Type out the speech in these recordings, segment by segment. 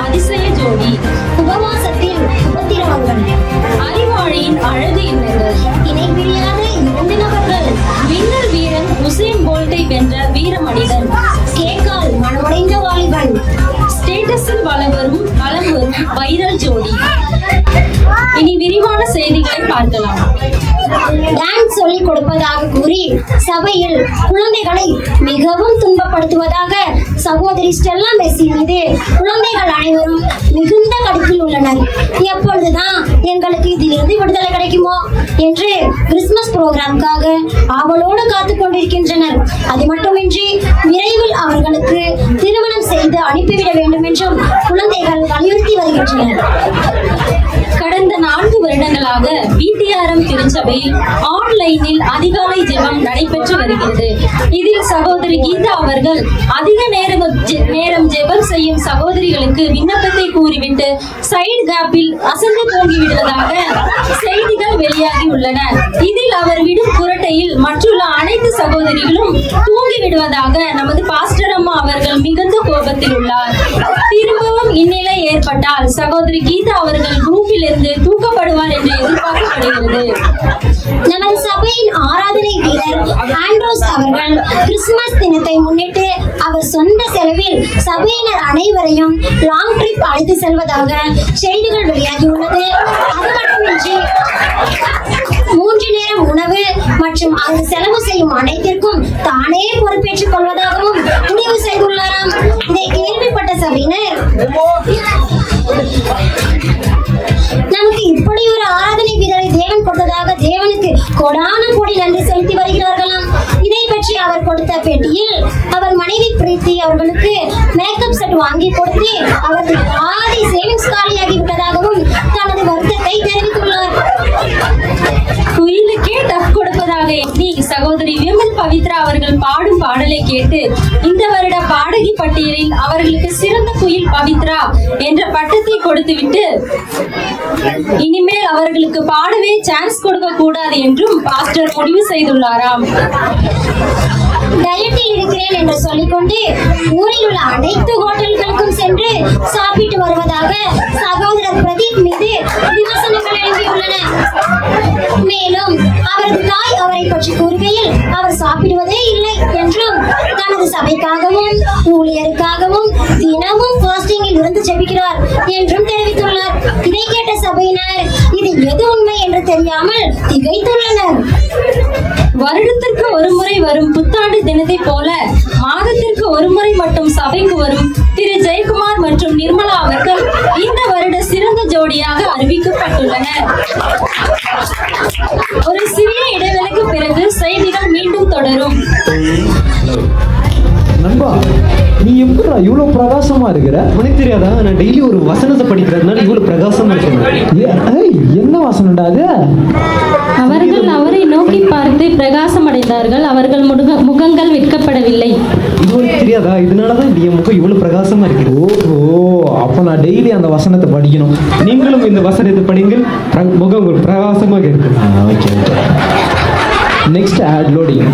அதிசய ஜோடி. உபவாசத்தில் உபத்திரவங்கள். அறிவாளியின் அழகு எண்ணங்கள். இணை பிரியாத இரண்டு நபர்கள். விண்ணல் வீரன் உசேன் போல்ட்டை வென்ற வீர மனிதன். கேக்கால் மனமுடைந்த வாலிபன். ஸ்டேட்டஸில் வலம் வரும் வைரல் ஜோடி. இனி விரிவான செய்திகளை பார்க்கலாம். டான்ஸ் சொல்லிக் கொடுப்பதாக கூறி சபையில் குழந்தைகளை மிகவும் துன்பப்படுத்துவதாக சகோதரி ஸ்டெல்லா மெஸ்ஸி மீது குழந்தைகள் அனைவரும் மிகுந்த கடுப்பில் உள்ளனர். எப்பொழுதுதான் எங்களுக்கு இதிலிருந்து விடுதலை கிடைக்குமோ என்று கிறிஸ்துமஸ் புரோகிராமுக்காக ஆவலோடு காத்துக் கொண்டிருக்கின்றனர். அது மட்டுமின்றி விரைவில் அவர்களுக்கு திருமணம் செய்து அனுப்பிவிட வேண்டும் என்றும் குழந்தைகள் வலியுறுத்தி வருகின்றனர். கடந்த 4 வருடங்களாக BTRM திருச்சபையில் ஆன்லைனில் அதிகாலை ஜெபம் நடைபெற்று வருகிறது. இதில் சகோதரி கீதா அவர்கள் அதிக நேரம் ஜெபம் செய்யும் சகோதரிகளுக்கு விண்ணப்பத்தை கூறிவிட்டு சைடு கேப்பில் அசந்து தூங்கிவிடுவதாக செய்திகள் வெளியாகி உள்ளன. இதில் அவர் விடும் குரட்டையில் மற்றுள்ள அனைத்து சகோதரிகளும் தூங்கிவிடுவதாக நமது பாஸ்டர் அம்மா அவர்கள் மிகுந்த கோபத்தில் உள்ளார். திரும்பவும் இந்நிலை ஏற்பட்டால் சகோதரி கீதா அவர்கள் குரூப்பில் இருந்து தூக்கப்படுவார் என்று எதிர்பார்க்கப்படுகிறது. நமது சபையின் ஆராதனை வீரர் ஆண்ட்ரோஸ் அவர்கள் கிறிஸ்துமஸ் தினத்தை முன்னிட்டு அவர் சொந்த செலவில் சபையினர் அனைவரையும் லாங் ட்ரிப் அழைத்து செல்வதாக செய்திகள் வெளியாகியுள்ளது. அது மட்டுமின்றி 3 நேரம் உணவு மற்றும் அங்கு செலவு செய்யும் அனைத்திற்கும் தானே பொறுப்பேற்றுக் கொள்வதாகவும் முடிவு செய்துள்ளாராம். இதை கேள்விப்பட்ட சபையினர் நமக்கு இப்படி ஒரு ஆராதனை வீரரை தேவன் கொடுத்ததாக தேவனுக்கு கோடான கோடி நன்றி செலுத்தி வருகிறார்களாம். இதை பற்றி அவர் கொடுத்த பேட்டியில் அவர் மனைவி பிரீத்தி அவர்களுக்கு மேக்கப் செட் வாங்கி கொடுத்து அவரது பாதி சேவிங்ஸ் காலியாகி விட்டதாகவும் தனது வருத்தத்தை தெரிவித்துள்ளார். குயிலுக்கே டஃப் கொடுப்பதாக எண்ணி சகோதரி விமல் பவித்ரா அவர்கள் பாடும் பாடலை கேட்டு இந்த வருட பாடகி பட்டியலில் அவர்களுக்கு சிறந்த குயில் பவித்ரா என்ற பட்டத்தை கொடுத்துவிட்டு இனிமேல் அவர்களுக்கு பாடவே சான்ஸ் கொடுக்க கூடாது என்றும் பாஸ்டர் முடிவு செய்துள்ளாராம். டயட்டில் இருக்கிறேன் என்று சொல்லிக்கொண்டு ஊரில் உள்ள அனைத்து ஹோட்டல்களுக்கும் சென்று சாப்பிட்டு வருவதாக சகோதரர் பிரதீப் மீது விமர்சனங்கள் எழும்பியுள்ளன. மேலும் அவரது தாய் அவரை பற்றி கூறுகையில் அவர் சாப்பிடுவதே இல்லை என்றும் தனது சபைக்காகவும் ஊழியருக்காகவும் தினமும் ஃபாஸ்டிங்கில் இருந்து ஜெபிக்கிறார் என்றும் தெரிவித்துள்ளார். இதை கேட்ட சபையினர் இது எது உண்மை என்று தெரியாமல் திகைத்துள்ளனர். வருடத்திற்கு ஒரு முறை வரும் புத்தாண்டு தினத்தை போல மாதத்திற்கு ஒரு முறை மட்டும் சபைக்கு வரும் திரு ஜெயக்குமார் மற்றும் நிர்மலா அவர்கள் இந்த வருட சிறந்த ஜோடியாக அறிவிக்கப்பட்டுள்ளனர். ஒரு சிறிய இடைவெளிக்கு பிறகு செய்திகள் மீண்டும் தொடரும். நண்பா, நீ எப்படா இவ்வளவு பிரகாசமா இருக்கிற? உனக்கு தெரியாதா? நான் டெய்லி ஒரு வசனத்தை படிக்கிறதுனால இவ்வளவு பிரகாசமா இருக்கேன். என்ன வசனம்டா அது? அவர்கள் அவரை நோக்கி பார்த்து பிரகாசம் அடைந்தார்கள். அவர்கள் முகங்கள் வெட்கப்படவில்லை. இது உனக்கு தெரியாதா? இதனாலதான் என் முகம் இவ்வளவு பிரகாசமா இருக்கிறது. ஓஹோ, அப்ப நான் டெய்லி அந்த வசனத்தை படிக்கணும். நீங்களும் இந்த வசனத்தை படிங்கள், முகம் உங்களுக்கு பிரகாசமாக இருக்கு. ஓகே. Next ad loading.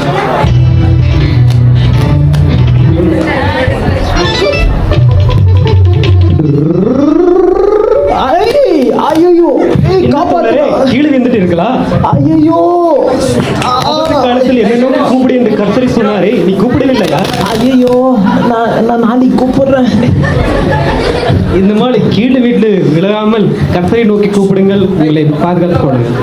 கீழே வந்துட்டு இருக்கலாம். ஐயோ, காலத்தில் என்னென்ன கூப்பிடு என்று கர்த்தரை சொன்னாரே, நீ கூப்பிடவில்லையா? ஐயோ, நான் நாளைக்கு கூப்பிடுறேன். இந்த மாதிரி கீழே வீட்டில் விலகாமல் கர்த்தரை நோக்கி கூப்பிடுங்கள், உங்களை பாதுகாத்துக் கொள்ளுங்கள்.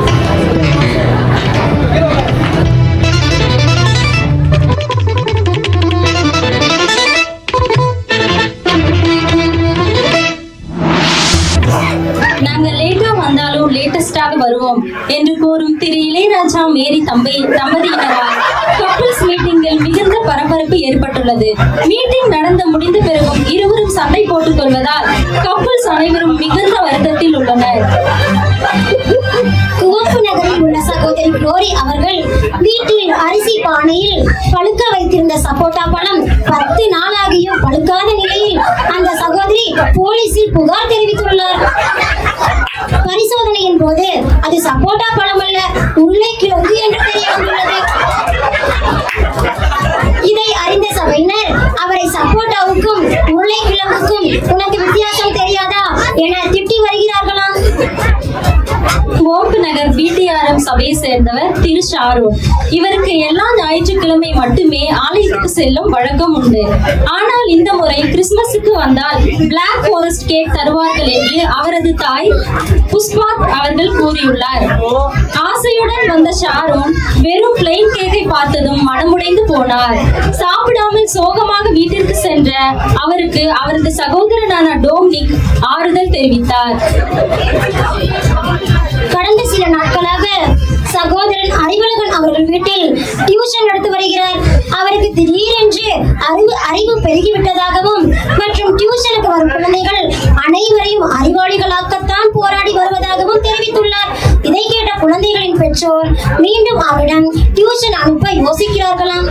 வருவோம் என்று கூறும் திரு இளையராஜா மேரி தம்பதியினரால் கப்பிள்ஸ் மீட்டிங்கில் மிகுந்த பரபரப்பு ஏற்பட்டுள்ளது. மீட்டிங் நடந்து முடிந்த பிறகும் இருவரும் சண்டை போட்டுக் கொள்வதால் கப்பிள்ஸ் அனைவரும் மிகுந்த வருத்தத்தில் உள்ளனர். குவப்பு நகரில் உள்ள சகோதரி குளோரி அவர்கள் வீட்டில் அரிசி பானையில் பழுக்க வைத்திருந்த சப்போட்டா பழம் 10 நாளாகியும் பழுக்காத நிலையில் அந்த சகோதரி போலீசில் புகார் தெரிவித்துள்ளார். பரிசோதனையின் போது அது சப்போட்டா பழம் அல்ல, உருளைக்கிழங்கு என்று தெரிய வந்துள்ளது. இதை அறிந்த சபையினர் அவரை சப்போட்டாவுக்கும் உருளைக்கிழங்குக்கும் உனக்கு வித்தியாசம் தெரியாதா என திட்டி வருகிறார்களாம். ஓம்பு நகர் பிடிஆர்எம் சபையை சேர்ந்தவர் திரு ஷாரூன். இவருக்கு எல்லா ஞாயிற்றுக்கிழமை மட்டுமே ஆலயத்துக்கு செல்லும் வழக்கம் உண்டு. ஆனால் இந்த முறை கிறிஸ்துமஸுக்கு வந்தால் பிளாக் ஃபாரஸ்ட் கேக் தருவார்கள் என்று அவரது தாய் புஷ்பா அவர்கள் கூறியுள்ளார். ஆசையுடன் வந்த ஷாரூன் வெறும் பிளைன் கேக்கை பார்த்ததும் மனமுடைந்து போனார். சாப்பிடாமல் சோகமாக வீட்டிற்கு சென்ற அவருக்கு அவரது சகோதரனான டோம்னிக் ஆறுதல் தெரிவித்தார். கடந்த சில நாட்களாக சகோதரன் அறிவழகன் அவர்கள் வீட்டில் டியூஷன் நடத்தி வருகிறார். அவருக்கு திடீரென்று அறிவு பெருகிவிட்டதாகவும் மற்றும் டியூஷனுக்கு வரும் குழந்தைகள் அனைவரையும் அறிவாளிகளாக்கத்தான் போராடி வருவதாகவும் தெரிவித்துள்ளார். இதை கேட்ட குழந்தைகளின் பெற்றோர் மீண்டும் அவரிடம் டியூஷன் அனுப்ப யோசிக்கிறார்களாம்.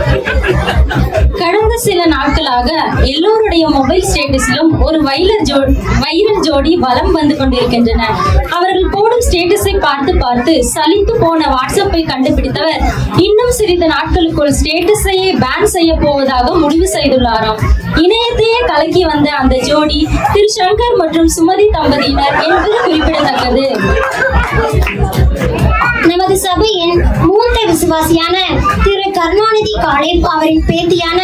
கடந்த சில நாட்களாக எல்லோருடைய மொபைல் ஸ்டேட்டஸிலும் ஒரு வைரல் ஜோடி வலம் வந்து கொண்டிருக்கின்றன. அவர்கள் போடும் ஸ்டேட்டஸை பார்த்து சலித்து போன வாட்ஸ்அப்பை கண்டுபிடித்தவர் இன்னும் சிறிது நாட்களுக்குள் ஸ்டேட்டஸையே பேன் செய்ய போவதாக முடிவு செய்துள்ளாராம். இணையத்தையே கலக்கி வந்த அந்த ஜோடி திரு சங்கர் மற்றும் சுமதி தம்பதியினர் என்பது குறிப்பிடத்தக்கது. நமது சபையின் மூத்த விசுவாசியான திரு கருணாநிதி காலேப் அவரின் பேத்தியான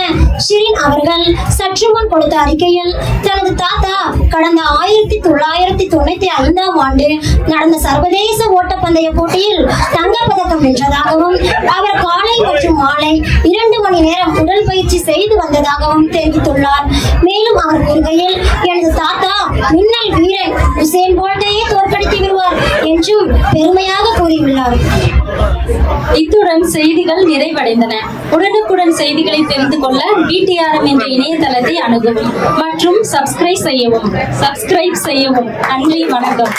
ஷிரின் அவர்கள் சற்று முன் கொடுத்த அறிக்கையில் தனது தாத்தா கடந்த 1995ஆம் ஆண்டு நடந்த சர்வதேச ஓட்டப்பந்தய போட்டியில் தங்கப்பதக்கம் வென்றதாகவும் அவர் காலை மற்றும் மாலை 2 மணி நேரம் உடல் பயிற்சி செய்து வந்ததாகவும் தெரிவித்துள்ளார். மேலும் அவர் கூறுகையில் எனது தாத்தா மின்னல் வீரன் உசேன் போல்ட்டையே தோற்கடித்து விடுவார் என்றும் பெருமையாக கூறியுள்ளார். இத்துடன் செய்திகள் நிறைவடைந்தன. உடனுக்குடன் செய்திகளை தெரிந்து கொள்ள பிடிஆர்எம் என்ற இணையதளத்தை அணுகவும் மற்றும் சப்ஸ்கிரைப் செய்யவும். நன்றி, வணக்கம்.